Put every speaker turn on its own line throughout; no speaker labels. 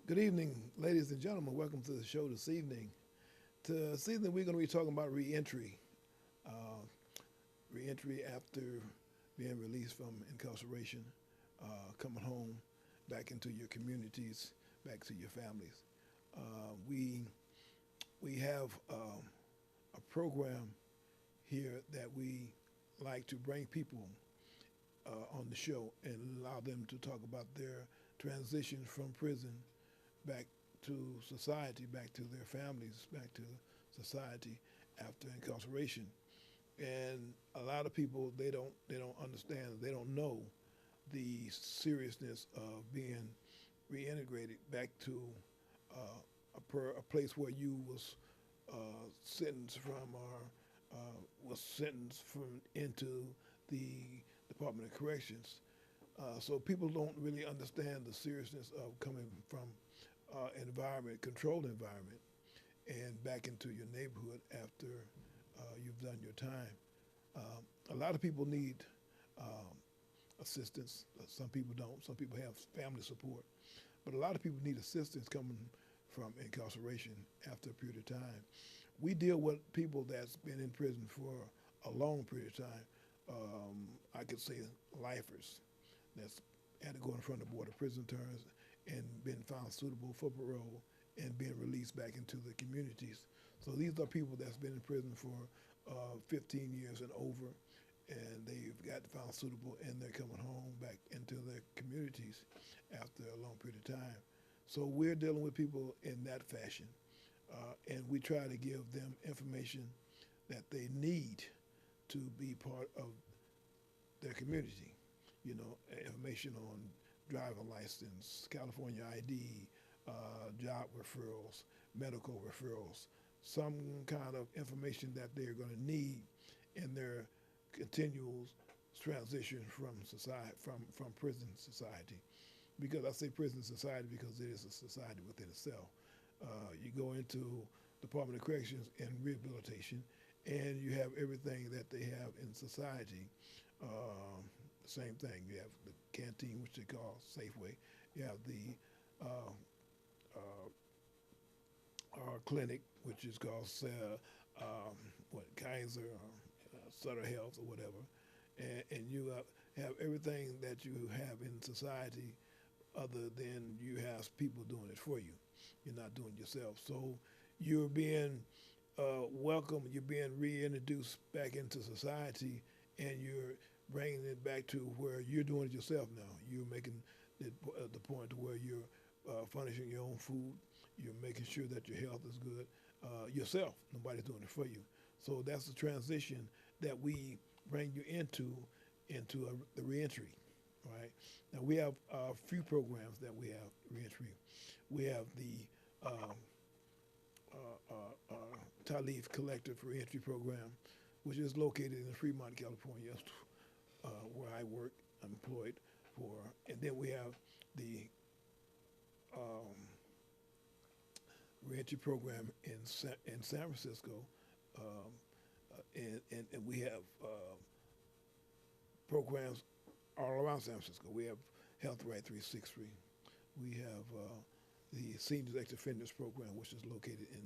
Good evening, ladies and gentlemen. Welcome to the show this evening. This evening, we're going to be talking about reentry. Uh, Reentry after being released from incarceration, coming home, back into your communities, back to your families. We have a program here that we like to bring people on the show and allow them to talk about their transition from prison back to society, back to their families, back to society after incarceration. And a lot of people they don't understand, they don't know the seriousness of being reintegrated back to a place where you was sentenced from or was sentenced from into the Department of Corrections. So people don't really understand the seriousness of coming from environment, controlled environment, and back into your neighborhood after you've done your time. A lot of people need assistance. Some people don't. Some people have family support. But a lot of people need assistance coming from incarceration after a period of time. We deal with people that's been in prison for a long period of time. I could say lifers that's had to go in front of the Board of Prison terms and been found suitable for parole and being released back into the communities. So these are people that's been in prison for 15 years and over, and they've got found suitable, and they're coming home back into their communities after a long period of time. So we're dealing with people in that fashion, and we try to give them information that they need to be part of their community. You know, information on driver license, California ID, job referrals, medical referrals, some kind of information that they're going to need in their continual transition from society, from prison society. Because I say prison society because it is a society within itself. You go into Department of Corrections and Rehabilitation, and you have everything that they have in society. Same thing. You have the canteen, which they call Safeway. You have the uh, uh, clinic, which is called what Kaiser or Sutter Health or whatever, and you have everything that you have in society, other than you have people doing it for you. You're not doing it yourself. So you're being welcome. You're being reintroduced back into society, and you're bringing it back to where you're doing it yourself now. You're making it the point to where you're furnishing your own food. You're making sure that your health is good yourself. Nobody's doing it for you. So that's the transition that we bring you into the reentry. Right now, we have a few programs that we have reentry. We have the Talif Collective Reentry Program, which is located in Fremont, California, where I work. I'm employed for, and then we have the um, reentry program in San Francisco, um, and we have programs all around San Francisco. We have Health Right 360. We have the Seniors Ex Offenders Program, which is located in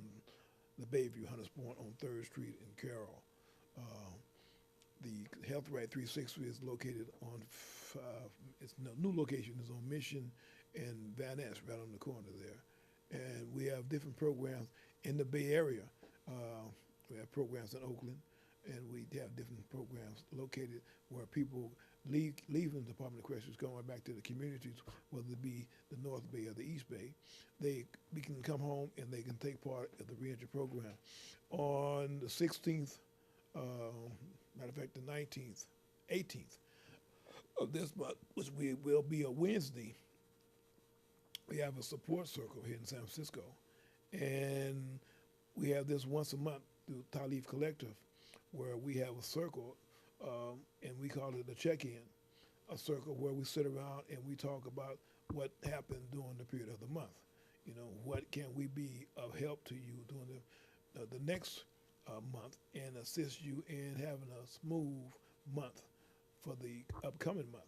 the Bayview Hunters Point on 3rd Street in Carroll. Uh, the Health Right 360 is located on, its new location is on Mission and Van Ness, right on the corner there. And we have different programs in the Bay Area. We have programs in Oakland, and we have different programs located where people leaving the Department of Corrections, going back to the communities, whether it be the North Bay or the East Bay. We can come home and they can take part of the reentry program. On the 16th, matter of fact, the 19th, 18th of this month, which will be a Wednesday, we have a support circle here in San Francisco, and we have this once a month through Talif Collective, where we have a circle, and we call it a check-in, a circle where we sit around and we talk about what happened during the period of the month. You know, what can we be of help to you during the next month and assist you in having a smooth month for the upcoming month.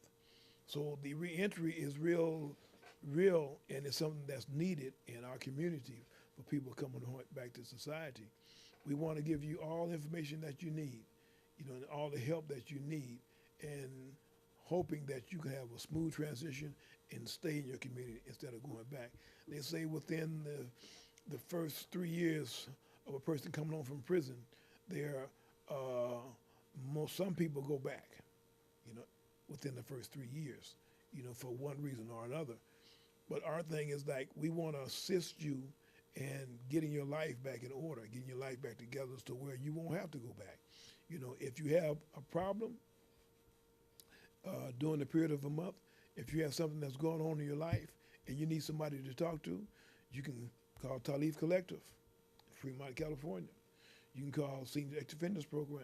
So the reentry is real real and it's something that's needed in our community for people coming back to society. We want to give you all the information that you need, and all the help that you need, and hoping that you can have a smooth transition and stay in your community instead of going back. They say within the first 3 years of a person coming home from prison, there some people go back, you know, within the first 3 years, for one reason or another. But our thing is like we want to assist you in getting your life back in order, getting your life back together to where you won't have to go back. If you have a problem during the period of a month, if you have something that's going on in your life and you need somebody to talk to, you can call Talif Collective, Fremont, California. You can call Senior Active Offenders Program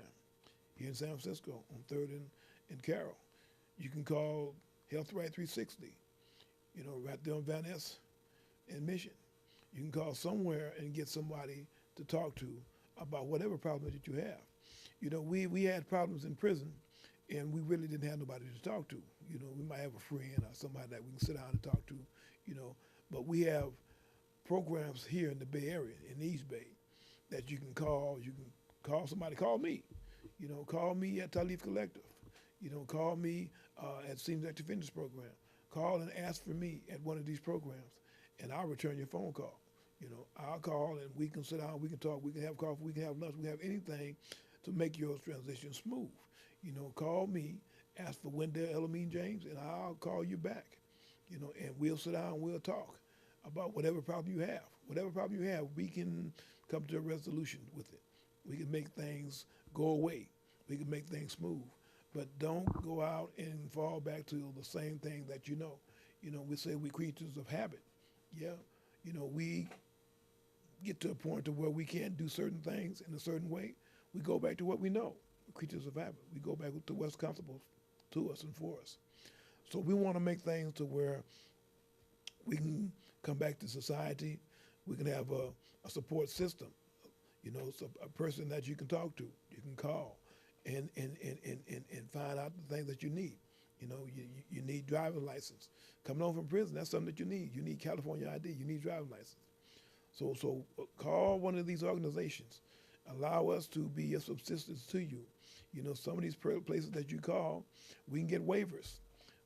here in San Francisco on 3rd and Carroll. You can call Health Right 360, right there on Van Ness and Mission. You can call somewhere and get somebody to talk to about whatever problem that you have. We had problems in prison, and we really didn't have nobody to talk to. We might have a friend or somebody that we can sit down and talk to, but we have programs here in the Bay Area, in the East Bay, that you can call. You can call somebody. Call me. Call me at Talif Collective. Call me at Senior Active Offenders Program. Call and ask for me at one of these programs, and I'll return your phone call. I'll call and we can sit down, we can talk, we can have coffee, we can have lunch, we can have anything to make your transition smooth. Call me, ask for Wendell Elamine James, and I'll call you back. And we'll sit down and we'll talk about whatever problem you have. Whatever problem you have, we can come to a resolution with it. We can make things go away. We can make things smooth. But don't go out and fall back to the same thing that you know. We say we're creatures of habit. Yeah. We get to a point to where we can't do certain things in a certain way. We go back to what we know. Creatures of habit. We go back to what's comfortable to us and for us. So we want to make things to where we can come back to society. We can have a support system, so a person that you can talk to, you can call, and find out the things that you need. You need driver's license. Coming home from prison, that's something that you need. You need California ID. You need driver's license. So call one of these organizations. Allow us to be a subsistence to you. Some of these places that you call, we can get waivers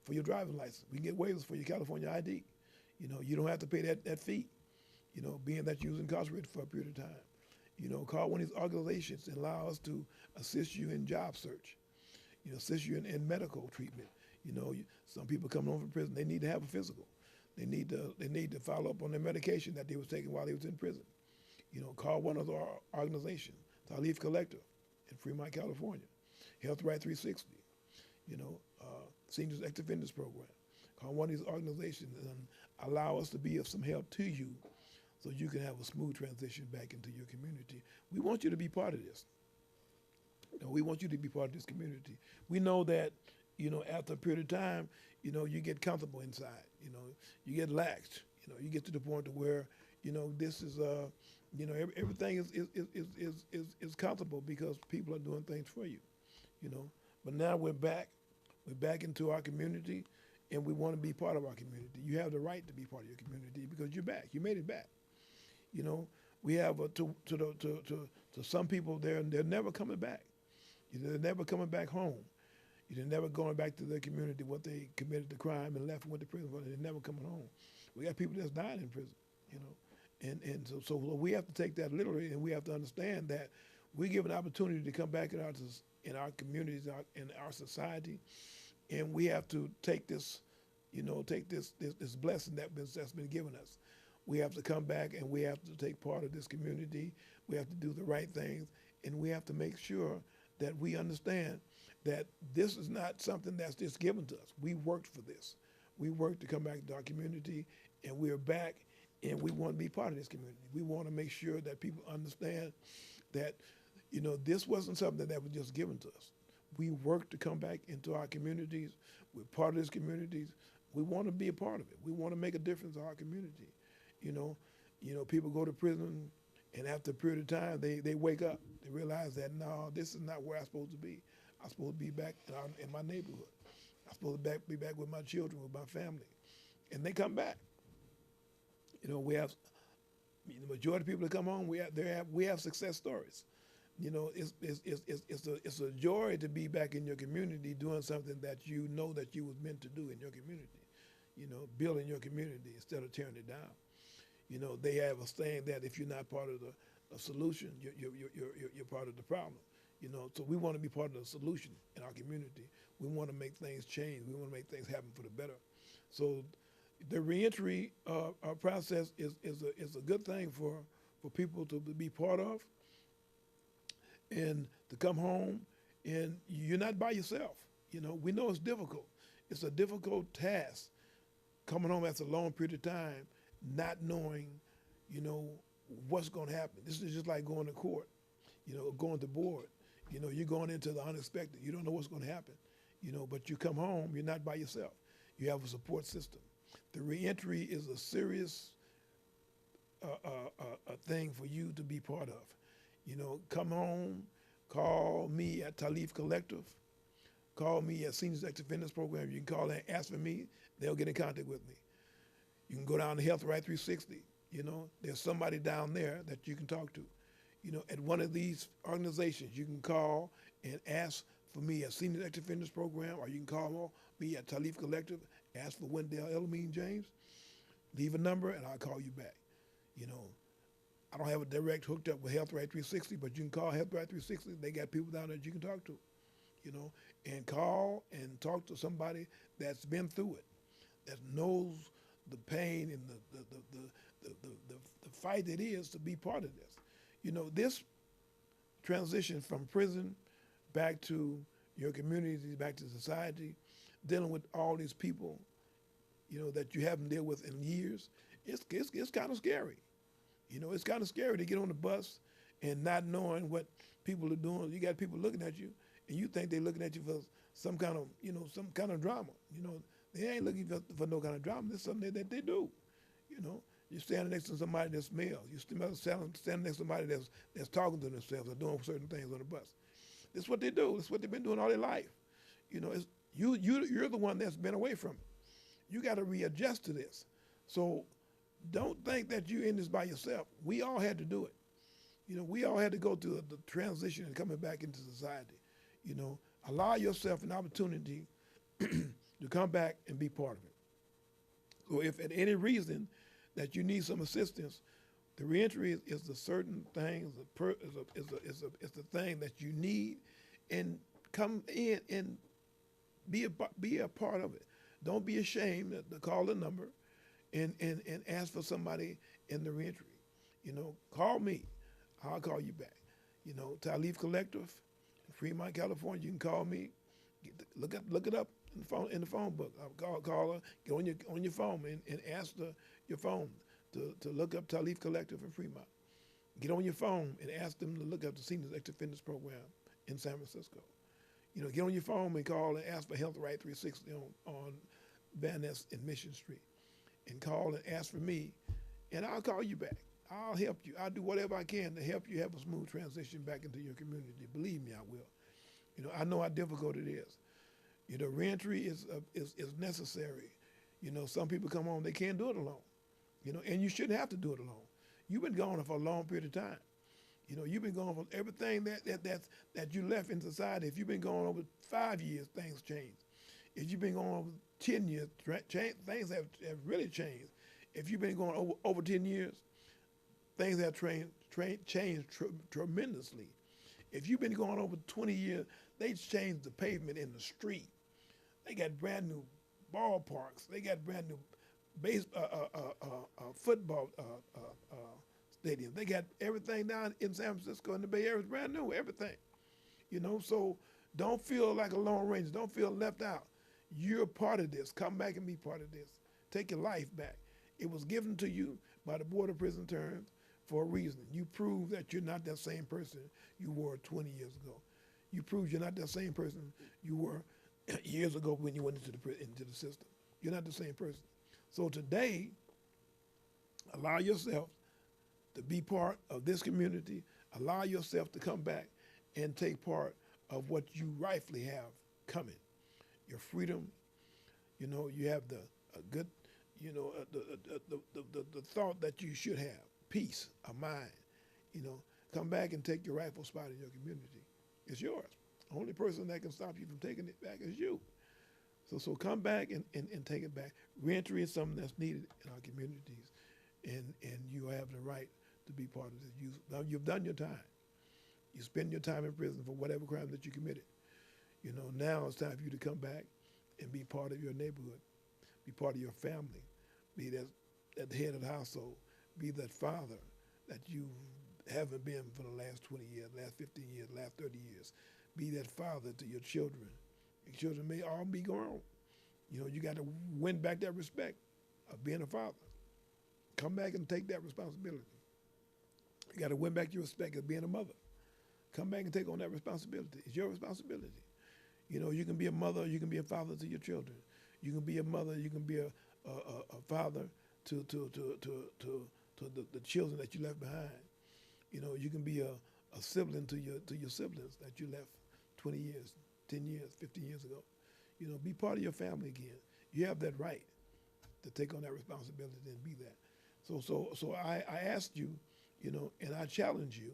for your driver's license. We can get waivers for your California ID. You don't have to pay that fee, being that you was incarcerated for a period of time. Call one of these organizations and allow us to assist you in job search, assist you in medical treatment. Some people coming home from prison, they need to have a physical. They need to follow up on their medication that they was taking while they was in prison. Call one of our organizations, Talif Collective in Fremont, California, Health Right 360, Senior Active Offenders Program. Call one of these organizations and allow us to be of some help to you so you can have a smooth transition back into your community. We want you to be part of this. We want you to be part of this community. We know that, after a period of time, you get comfortable inside. You get laxed. You get to the point to where, this is, everything is comfortable because people are doing things for you. But now we're back. We're back into our community, and we want to be part of our community. You have the right to be part of your community because you're back. You made it back. We have to some people they're never coming back. They're never coming back home. They're never going back to their community, what they committed the crime and left and went to prison for. They're never coming home. We got people that's died in prison, and so we have to take that literally, and we have to understand that we give an opportunity to come back in our communities, in our society, and we have to take this, this blessing that's been given us. We have to come back and we have to take part of this community. We have to do the right things, and we have to make sure that we understand that this is not something that's just given to us. We worked for this. We worked to come back to our community, and we're back, and we want to be part of this community. We want to make sure that people understand that, this wasn't something that was just given to us. We worked to come back into our communities. We're part of this communities. We want to be a part of it. We want to make a difference in our community. People go to prison, and after a period of time, they wake up. They realize that, no, this is not where I'm supposed to be. I'm supposed to be back in my neighborhood. I'm supposed to be back with my children, with my family. And they come back. You know, we have the majority of people that come home. We have success stories. You know, it's a joy to be back in your community doing something that you know that you was meant to do in your community. You know, building your community instead of tearing it down. You know, they have a saying that if you're not part of the solution, you're part of the problem. You know, so we want to be part of the solution in our community. We want to make things change. We want to make things happen for the better. So the reentry process is a good thing for people to be part of and to come home. And you're not by yourself. You know, we know it's difficult. It's a difficult task coming home after a long period of time, not knowing, you know, what's going to happen. This is just like going to court, you know, going to board. You know, you're going into the unexpected. You don't know what's going to happen, you know, but you come home, you're not by yourself. You have a support system. The reentry is a serious thing for you to be part of. You know, come home, call me at Talif Collective, call me at Seniors Active Fitness Program. You can call and ask for me. They'll get in contact with me. You can go down to Health Right 360. You know, there's somebody down there that you can talk to. You know, at one of these organizations, you can call and ask for me at Senior Active Fitness Program, or you can call me at Talif Collective, ask for Wendell Elamine James, leave a number, and I'll call you back. You know, I don't have a direct hooked up with Health Right 360, but you can call Health Right 360. They got people down there that you can talk to, you know, and call and talk to somebody that's been through it, that knows the pain and the fight it is to be part of this. You know, this transition from prison back to your community, back to society, dealing with all these people, you know, that you haven't dealt with in years, it's kind of scary. You know, it's kind of scary to get on the bus and not knowing what people are doing. You got people looking at you, and you think they're looking at you for some kind of, you know, some kind of drama. You know, they ain't looking for no kind of drama. It's something that they do. You know, you're standing next to somebody that smells. You're standing next to somebody that's talking to themselves or doing certain things on the bus. This is what they do. This is what they've been doing all their life. You know, you're the one that's been away from it. You got to readjust to this. So don't think that you're in this by yourself. We all had to do it. You know, we all had to go through the transition and coming back into society. You know, allow yourself an opportunity to come back and be part of it. So if at any reason that you need some assistance, the reentry is the certain thing, is the thing that you need, and come in and be a part of it. Don't be ashamed to call the number and ask for somebody in the reentry. You know, call me. I'll call you back. You know, Talif Collective in Fremont, California. You can call me. Look it up in the phone book. I'll call her. Get on your phone and ask your phone to look up Talif Collective in Fremont. Get on your phone and ask them to look up the Seniors Active Fitness Program in San Francisco. You know, get on your phone and call and ask for Health Right 360 on Van Ness and Mission Street. And call and ask for me, and I'll call you back. I'll help you. I'll do whatever I can to help you have a smooth transition back into your community. Believe me, I will. You know, I know how difficult it is. You know, reentry is necessary. You know, some people come home, they can't do it alone. You know, and you shouldn't have to do it alone. You've been gone for a long period of time. You know, you've been gone for everything that you left in society. If you've been gone over 5 years, things change. If you've been gone over 10 years, things have really changed. If you've been going over 10 years, things have changed tremendously. If you've been going over 20 years, they changed the pavement in the street. They got brand new ballparks. They got brand new football stadiums. They got everything down in San Francisco and the Bay Area is brand new, everything. You know, so don't feel like a Lone Ranger. Don't feel left out. You're part of this. Come back and be part of this. Take your life back. It was given to you by the Board of Prison Terms for a reason. You prove that you're not that same person you were 20 years ago. You prove you're not that same person you were years ago when you went into the system. You're not the same person. So today, allow yourself to be part of this community. Allow yourself to come back and take part of what you rightfully have coming. Your freedom, you know, you have the thought that you should have, peace of mind, come back and take your rightful spot in your community. It's yours. The only person that can stop you from taking it back is you. So come back and take it back. Reentry is something that's needed in our communities, and you have the right to be part of this. You've done your time. You spend your time in prison for whatever crime that you committed. Now it's time for you to come back and be part of your neighborhood, be part of your family, be that the head of the household, be that father that you haven't been for the last 20 years, last 15 years, last 30 years. Be that father to your children. Your children may all be grown. You got to win back that respect of being a father. Come back and take that responsibility. You got to win back your respect of being a mother. Come back and take on that responsibility. It's your responsibility. You can be a mother, you can be a father to your children. You can be a mother, you can be a father to the children that you left behind. You can be a sibling to your siblings that you left 20 years, 10 years, 15 years ago. Be part of your family again. You have that right to take on that responsibility and be that. So I asked you, and I challenge you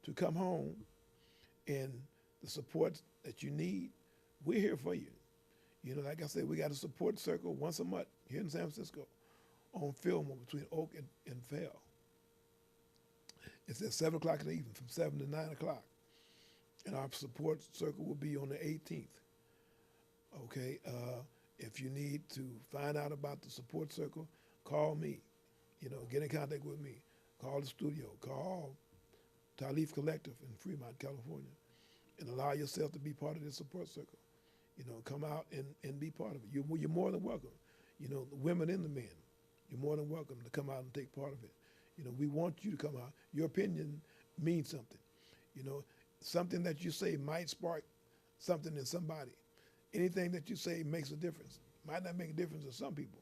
to come home, and the support that you need, we're here for you. Like I said, we got a support circle once a month here in San Francisco on Fillmore between Oak and Fell. It's at 7 o'clock in the evening, from 7 to 9 o'clock. And our support circle will be on the 18th. Okay, if you need to find out about the support circle, call me. Get in contact with me. Call the studio. Call Talif Collective in Fremont, California, and allow yourself to be part of this support circle. Come out and be part of it. You're more than welcome. The women and the men, you're more than welcome to come out and take part of it. We want you to come out. Your opinion means something. Something that you say might spark something in somebody. Anything that you say makes a difference. Might not make a difference to some people,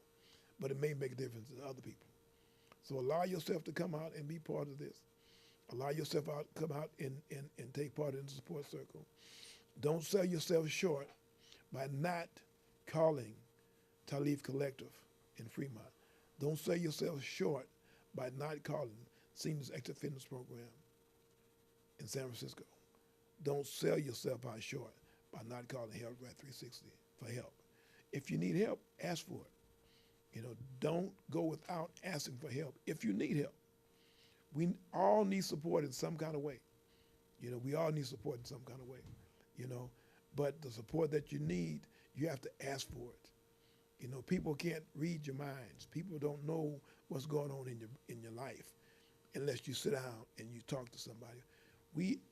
but it may make a difference to other people. So allow yourself to come out and be part of this. Allow yourself to come out and take part in the support circle. Don't sell yourself short by not calling Talif Collective in Fremont. Don't sell yourself short by not calling Seniors Extra Fitness Program in San Francisco. Don't sell yourself out short by not calling Health Right 360 for help. If you need help, ask for it. Don't go without asking for help if you need help. We all need support in some kind of way. We all need support in some kind of way. But the support that you need, you have to ask for it. People can't read your minds. People don't know what's going on in your life unless you sit down and you talk to somebody.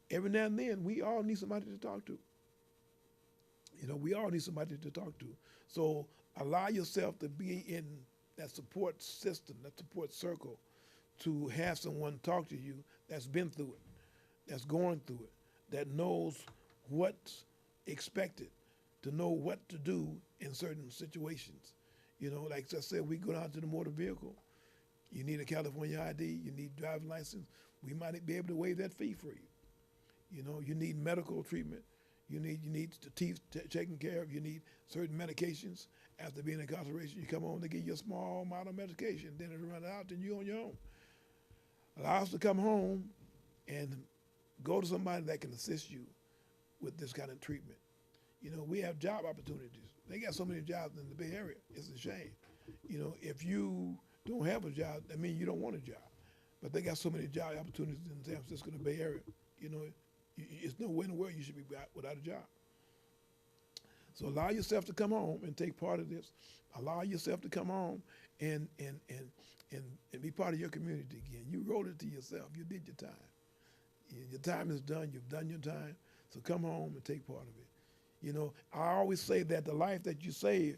Every now and then, we all need somebody to talk to. We all need somebody to talk to. So allow yourself to be in that support system, that support circle, to have someone talk to you that's been through it, that's going through it, that knows what's expected, to know what to do in certain situations. Like I said, we go down to the motor vehicle. You need a California ID, you need driving license. We might be able to waive that fee for you. You need medical treatment. You need the teeth taken care of. You need certain medications. After being in incarceration, you come home, they give you a small amount of medication. Then it run out, then you're on your own. Allow us to come home and go to somebody that can assist you with this kind of treatment. We have job opportunities. They got so many jobs in the Bay Area. It's a shame. If you don't have a job, that means you don't want a job. But they got so many job opportunities in San Francisco, the Bay Area. It's nowhere in the world you should be without a job. So allow yourself to come home and take part of this. Allow yourself to come home and be part of your community again. You wrote it to yourself. You did your time. Your time is done. You've done your time. So come home and take part of it. I always say that the life that you save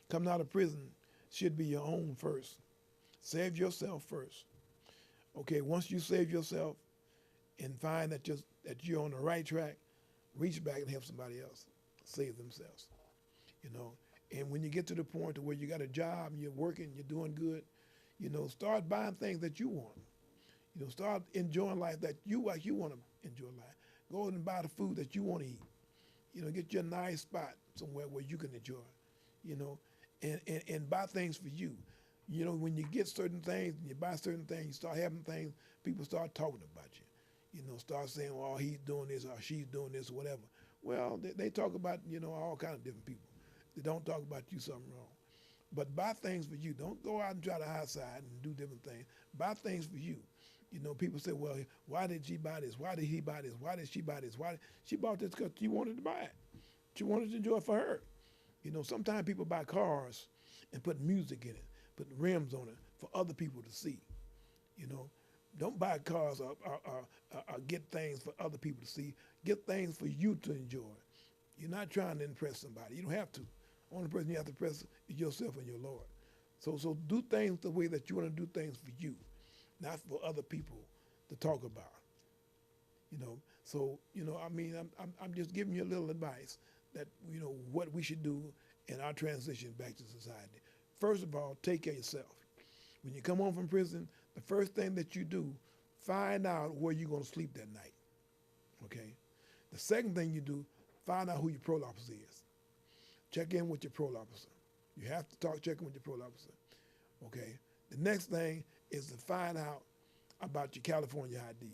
coming out of prison should be your own first. Save yourself first. Okay, once you save yourself and find that you're on the right track, reach back and help somebody else save themselves. And when you get to the point to where you got a job and you're working, you're doing good, start buying things that you want. Start enjoying life that you want to enjoy life. Go and buy the food that you want to eat. Get you a nice spot somewhere where you can enjoy, and buy things for you. You know, when you get certain things, you buy certain things, you start having things, people start talking about you. You know, start saying, "Oh, he's doing this or she's doing this or whatever." Well, they talk about, you know, all kind of different people. They don't talk about you something wrong. But buy things for you. Don't go out and try to hide side and do different things. Buy things for you. You know, people say, "Well, why did she buy this? Why did he buy this? Why did she buy this? Why did she bought this?" Because she wanted to buy it. She wanted to enjoy it for her. You know, sometimes people buy cars and put music in it, put rims on it for other people to see. You know, don't buy cars or get things for other people to see. Get things for you to enjoy. You're not trying to impress somebody. You don't have to. Only person you have to impress is yourself and your Lord. So do things the way that you want to do things for you, not for other people to talk about. You know, so you know, I mean, I'm just giving you a little advice that you know what we should do in our transition back to society. First of all, take care of yourself. When you come home from prison, the first thing that you do, find out where you're going to sleep that night. Okay. The second thing you do, find out who your parole officer is. Check in with your parole officer. You have to check in with your parole officer. Okay. The next thing is to find out about your California ID,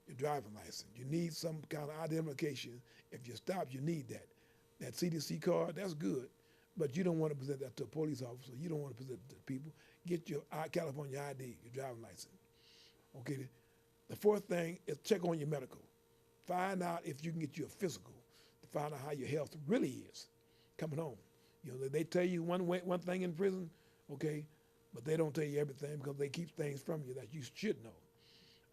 your driving license. You need some kind of identification. If you stop, you need that. That CDC card, that's good, but you don't want to present that to a police officer. You don't want to present it to people. Get your California ID, your driving license. Okay. The fourth thing is check on your medical. Find out if you can get you a physical to find out how your health really is coming home. You know, they tell you one thing in prison, okay, but they don't tell you everything because they keep things from you that you should know.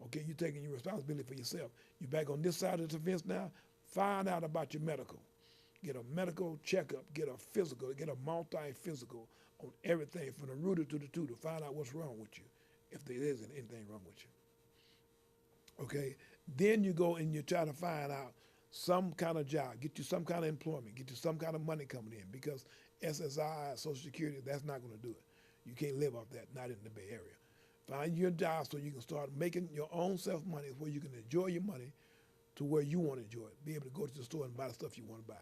Okay, you're taking your responsibility for yourself. You're back on this side of the fence now. Find out about your medical. Get a medical checkup, get a physical, get a multi-physical on everything from the rooter to the tutor. Find out what's wrong with you, if there isn't anything wrong with you. Okay, then you go and you try to find out some kind of job, get you some kind of employment, get you some kind of money coming in because SSI, Social Security, that's not going to do it. You can't live off that, not in the Bay Area. Find your job so you can start making your own self money where you can enjoy your money to where you want to enjoy it. Be able to go to the store and buy the stuff you want to buy.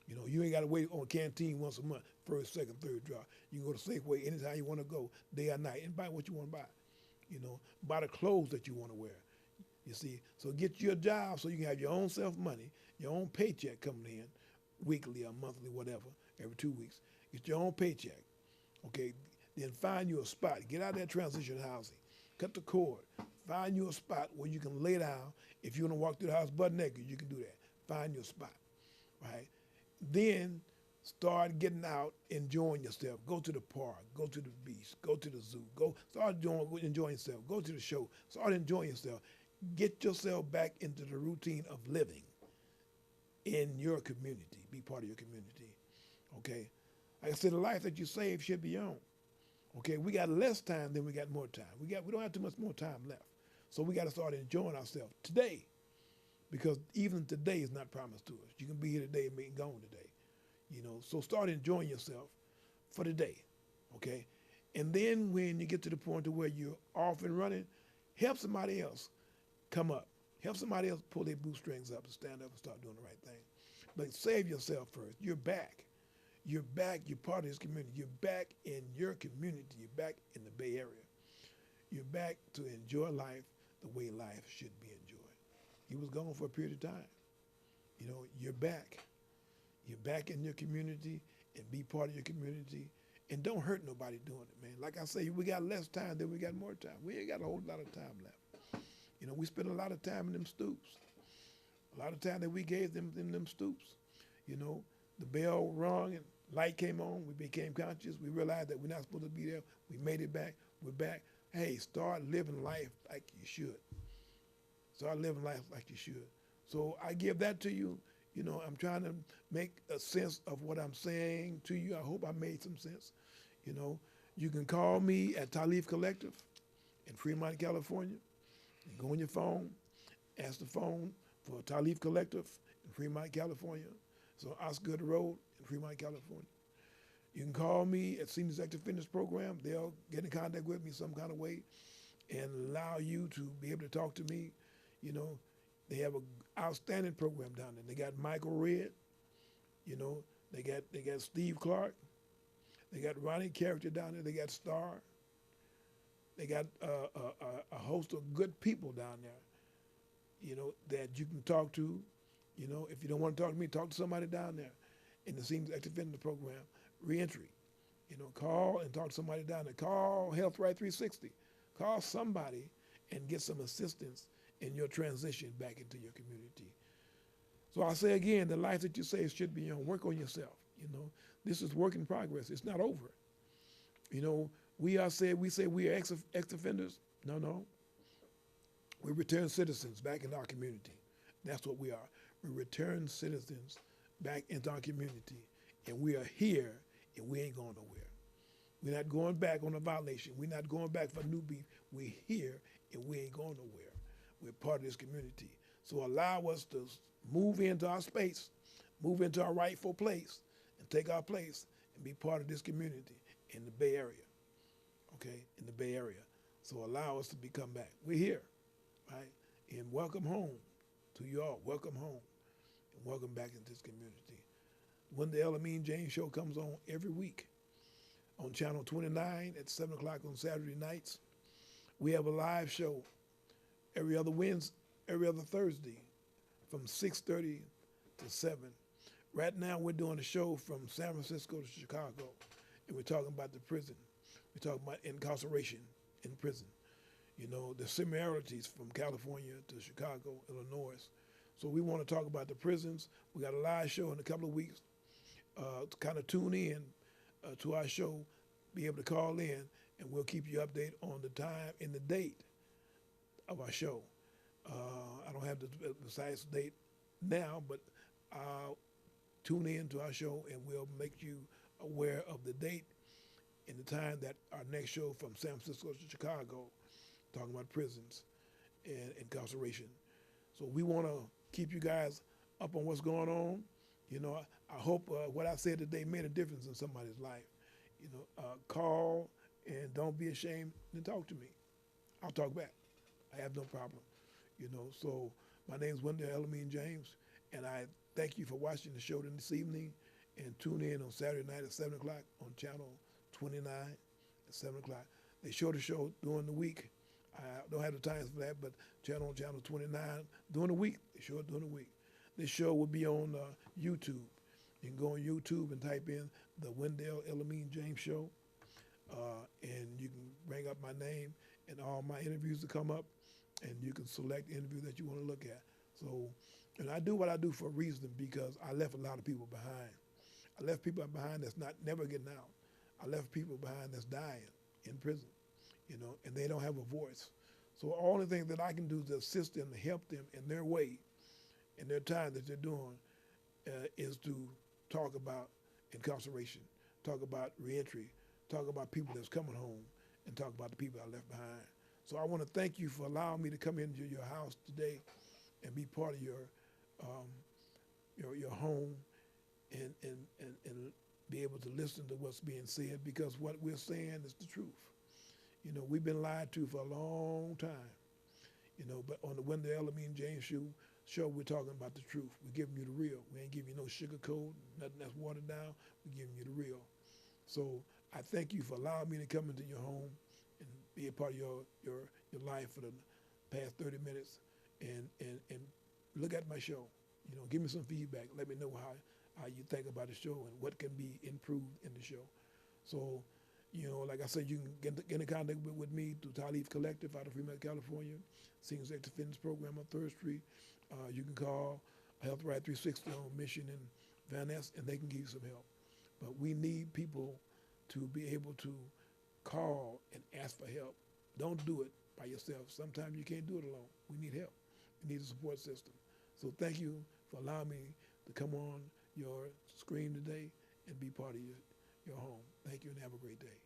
You know, you ain't got to wait on canteen once a month, first, second, third drop. You can go to Safeway anytime you want to go, day or night, and buy what you want to buy. You know, buy the clothes that you want to wear. You see, so get your job so you can have your own self money, your own paycheck coming in, weekly or monthly, whatever, every 2 weeks. Get your own paycheck. Okay, then find you a spot. Get out of that transition housing. Cut the cord. Find you a spot where you can lay down. If you want to walk through the house butt naked, you can do that. Find your spot, right? Then start getting out, enjoying yourself. Go to the park, go to the beach, go to the zoo, go start enjoying yourself. Go to the show, start enjoying yourself. Get yourself back into the routine of living in your community. Be part of your community, okay? Like I said, the life that you save should be on. Okay, we got less time than we got more time. We don't have too much more time left. So we got to start enjoying ourselves today because even today is not promised to us. You can be here today and be gone today. You know, so start enjoying yourself for today, okay? And then when you get to the point to where you're off and running, help somebody else come up. Help somebody else pull their bootstrings up and stand up and start doing the right thing. But save yourself first. You're back. You're back. You're part of this community. You're back in your community. You're back in the Bay Area. You're back to enjoy life the way life should be enjoyed. He was gone for a period of time. You know, you're back. You're back in your community and be part of your community. And don't hurt nobody doing it, man. Like I say, we got less time than we got more time. We ain't got a whole lot of time left. You know, we spent a lot of time in them stoops. A lot of time that we gave them in them stoops. You know, the bell rung and light came on. We became conscious. We realized that we're not supposed to be there. We made it back. We're back. Hey, start living life like you should. Start living life like you should. So I give that to you. You know, I'm trying to make a sense of what I'm saying to you. I hope I made some sense. You know, you can call me at Talif Collective in Fremont, California. You go on your phone, ask the phone for Talif Collective in Fremont, California. It's on Oscar Road in Fremont, California. You can call me at Senior Executive Fitness Program. They'll get in contact with me some kind of way and allow you to be able to talk to me. You know, they have an outstanding program down there. They got Michael Red. You know, they got Steve Clark. They got Ronnie Character down there. They got Star. They got a host of good people down there, that you can talk to. If you don't want to talk to me, talk to somebody down there in the Senior Active Offender Program, Reentry. Call and talk to somebody down there. Call Health Right 360. Call somebody and get some assistance in your transition back into your community. So I say again, the life that you save should be on. Work on yourself. This is work in progress. It's not over. We say we are ex-offenders. No. We're returned citizens back in our community. That's what we are. We're returned citizens back into our community. And we are here, and we ain't going nowhere. We're not going back on a violation. We're not going back for new beef. We're here, and we ain't going nowhere. We're part of this community. So allow us to move into our space, move into our rightful place, and take our place and be part of this community in the Bay Area, okay, in the Bay Area. So allow us to become back. We're here, right? And welcome home to you all. Welcome home, and welcome back into this community. When the Elamine James Show comes on every week on Channel 29 at 7 o'clock on Saturday nights. We have a live show every other Wednesday, every other Thursday from 6:30 to 7. Right now we're doing a show from San Francisco to Chicago, and we're talking about the prison. We're talking about incarceration in prison. The similarities from California to Chicago, Illinois. So we want to talk about the prisons. We got a live show in a couple of weeks. To kind of tune in to our show, be able to call in, and we'll keep you updated on the time and the date of our show. I don't have the precise date now, but tune in to our show, and we'll make you aware of the date and the time that our next show from San Francisco to Chicago, talking about prisons and incarceration. So we want to keep you guys up on what's going on. I hope what I said today made a difference in somebody's life. Call and don't be ashamed to talk to me. I'll talk back. I have no problem. So my name is Wendell Elamine James, and I thank you for watching the show this evening, and tune in on Saturday night at 7 o'clock on Channel 29 at 7 o'clock. They show the show during the week. I don't have the times for that, but Channel 29 during the week. They show it during the week. This show will be on YouTube. You can go on YouTube and type in the Wendell Elamine James Show, and you can bring up my name, and all my interviews will come up, and you can select the interview that you want to look at. So, and I do what I do for a reason, because I left a lot of people behind. I left people behind that's never getting out. I left people behind that's dying in prison, and they don't have a voice. So all the thing that I can do to assist them, to help them in their way, in their time that they're doing, is to talk about incarceration, talk about reentry, talk about people that's coming home, and talk about the people I left behind. So I want to thank you for allowing me to come into your house today and be part of your home, and be able to listen to what's being said, because what we're saying is the truth. We've been lied to for a long time, but on the Wendell Elamine James Show, we're talking about the truth. We're giving you the real. We ain't giving you no sugar coat, nothing that's watered down. We're giving you the real. So I thank you for allowing me to come into your home and be a part of your life for the past 30 minutes, and look at my show. Give me some feedback. Let me know how you think about the show and what can be improved in the show. So, like I said, you can get in contact with me through Talif Collective out of Fremont, California, Senior Active Fitness Program on 3rd Street. You can call Health Right 360 on Mission and Van Ness, and they can give you some help. But we need people to be able to call and ask for help. Don't do it by yourself. Sometimes you can't do it alone. We need help. We need a support system. So thank you for allowing me to come on your screen today and be part of your home. Thank you, and have a great day.